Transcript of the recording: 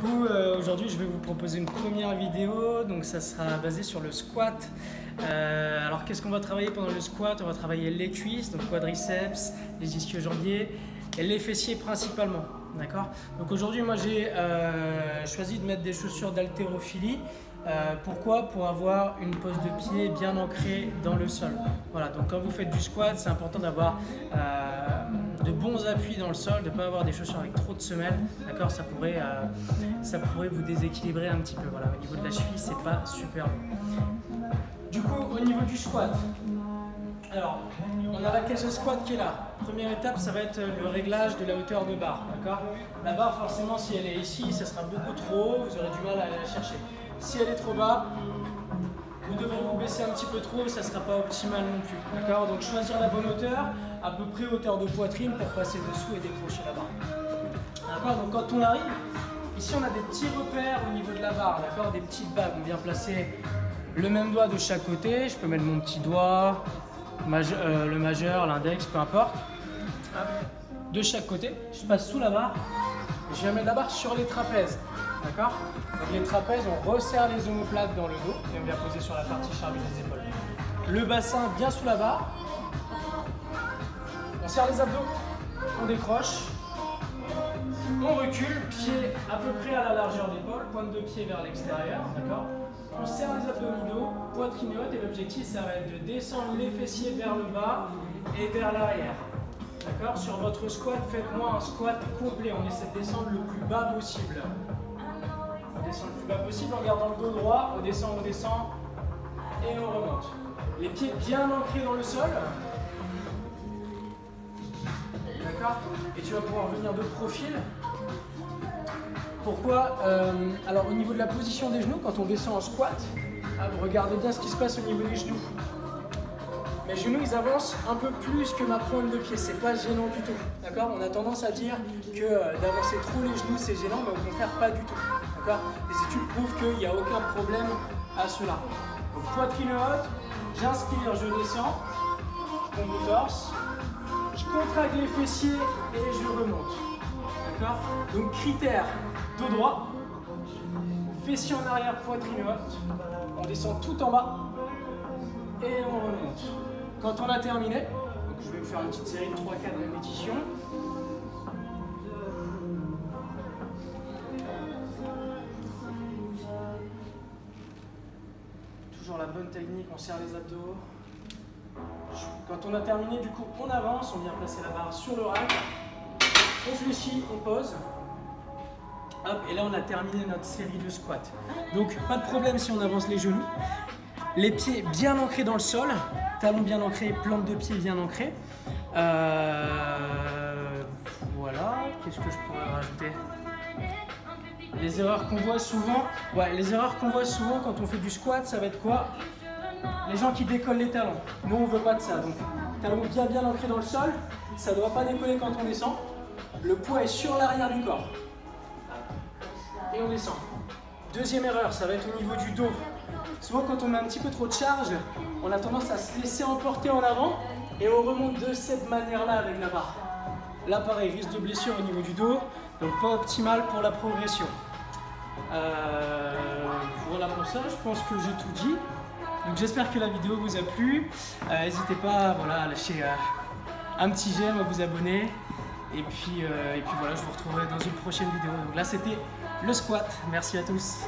coup, aujourd'hui, je vais vous proposer une première vidéo. Donc, ça sera basé sur le squat. Alors, qu'est-ce qu'on va travailler pendant le squat? On va travailler les cuisses, donc quadriceps, les ischio-jambiers et les fessiers principalement. D'accord? Donc, aujourd'hui, moi, j'ai choisi de mettre des chaussures d'haltérophilie. Pourquoi? Pour avoir une pose de pied bien ancrée dans le sol. Voilà, donc quand vous faites du squat, c'est important d'avoir de bons appuis dans le sol, de ne pas avoir des chaussures avec trop de semelles. D'accord? Ça pourrait vous déséquilibrer un petit peu. Voilà, au niveau de la cheville, c'est pas super bon. Du coup, au niveau du squat, alors, on a la cage de squat qui est là. Première étape, ça va être le réglage de la hauteur de barre. D'accord? La barre, forcément, si elle est ici, ça sera beaucoup trop haut, vous aurez du mal à aller la chercher. Si elle est trop bas, vous devrez vous baisser un petit peu trop, ça ne sera pas optimal non plus. D'accord? Donc choisir la bonne hauteur, à peu près hauteur de poitrine pour passer dessous et décrocher la barre. D'accord? Donc quand on arrive, ici on a des petits repères au niveau de la barre, d'accord? Des petites bagues. On vient placer le même doigt de chaque côté. Je peux mettre mon petit doigt, le majeur, l'index, peu importe. De chaque côté, je passe sous la barre. Je viens mettre la barre sur les trapèzes. D'accord? Donc les trapèzes, on resserre les omoplates dans le dos et on vient poser sur la partie charnue des épaules. Le bassin bien sous la barre. On serre les abdos, on décroche, on recule, pied à peu près à la largeur d'épaule, pointe de pied vers l'extérieur. D'accord? On serre les abdominaux, poitrine haute et l'objectif ça va être de descendre les fessiers vers le bas et vers l'arrière. D'accord? Sur votre squat, faites-moi un squat complet. On essaie de descendre le plus bas possible. On descend le plus bas possible en gardant le dos droit. On descend et on remonte. Les pieds bien ancrés dans le sol. D'accord? Et tu vas pouvoir venir de profil. Pourquoi? Alors au niveau de la position des genoux, quand on descend en squat, regardez bien ce qui se passe au niveau des genoux. Mes genoux, ils avancent un peu plus que ma pointe de pied, c'est pas gênant du tout. D'accord? On a tendance à dire que d'avancer trop les genoux, c'est gênant, mais au contraire, pas du tout. D'accord? Les études prouvent qu'il n'y a aucun problème à cela. Donc, poitrine haute, j'inspire, je descends, combo torse, je contracte les fessiers et je remonte. D'accord? Donc, critère, dos droit, fessiers en arrière, poitrine haute, on descend tout en bas et on remonte. Quand on a terminé, donc je vais vous faire une petite série de 3-4 répétitions. Toujours la bonne technique, on serre les abdos. Quand on a terminé, du coup, on avance, on vient placer la barre sur le rack. On fléchit, on pose. Hop, et là, on a terminé notre série de squats. Donc, pas de problème si on avance les genoux. Les pieds bien ancrés dans le sol, talons bien ancrés, plante de pied bien ancrée. Voilà, qu'est-ce que je pourrais rajouter? Les erreurs qu'on voit souvent, quand on fait du squat, ça va être quoi? Les gens qui décollent les talons. Nous, on ne veut pas de ça. Donc, talons bien ancrés dans le sol, ça ne doit pas décoller quand on descend. Le poids est sur l'arrière du corps. Et on descend. Deuxième erreur, ça va être au niveau du dos. Souvent, quand on met un petit peu trop de charge, on a tendance à se laisser emporter en avant et on remonte de cette manière-là avec la barre. Là, pareil, risque de blessure au niveau du dos, donc pas optimal pour la progression. Voilà pour ça, je pense que j'ai tout dit. Donc j'espère que la vidéo vous a plu. N'hésitez pas à lâcher un petit j'aime, à vous abonner. Et puis voilà, je vous retrouverai dans une prochaine vidéo. Donc là, c'était le squat. Merci à tous.